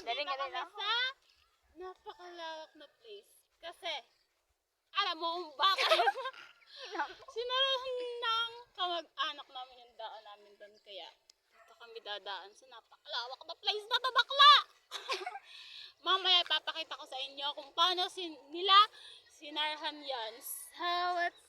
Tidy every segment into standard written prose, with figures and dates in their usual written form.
Dali Nandito nga kami lang. sa napakalawak na place. Kasi, alam mo kung bakit? Sinarahan ng kamag-anak namin yung daan namin doon. Kaya, dito kami dadaan sa napakalawak na place na to, bakla! Mamaya ipapakita ko sa inyo kung paano nila sinarhan yan. So, let's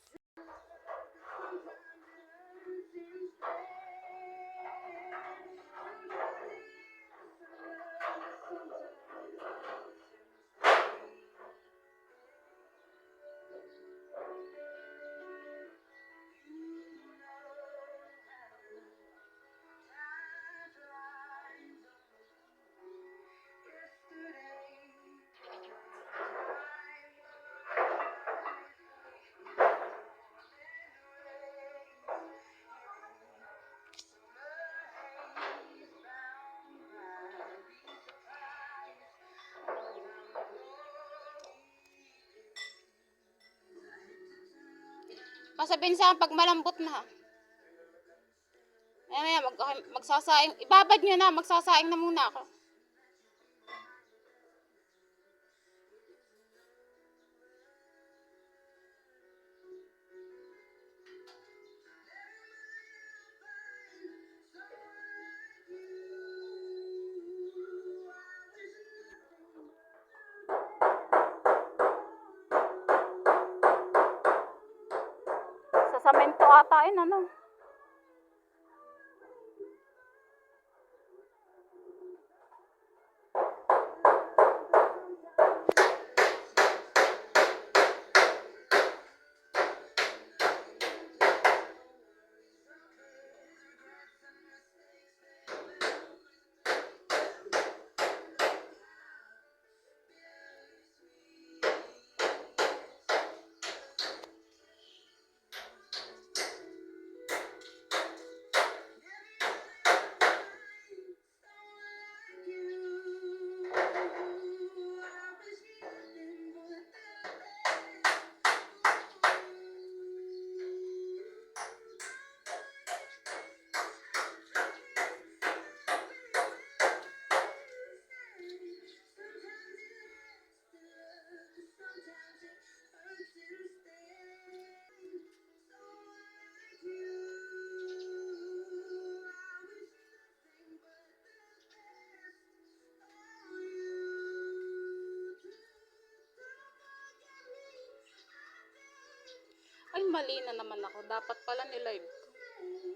pasabihin sa akin pag malambot na. Ayan, magsasaing. Ibabad nyo na, magsasaing na muna ako. Sa samento ata yun, ano? Ay, mali na naman ako. Dapat pala nilive ko.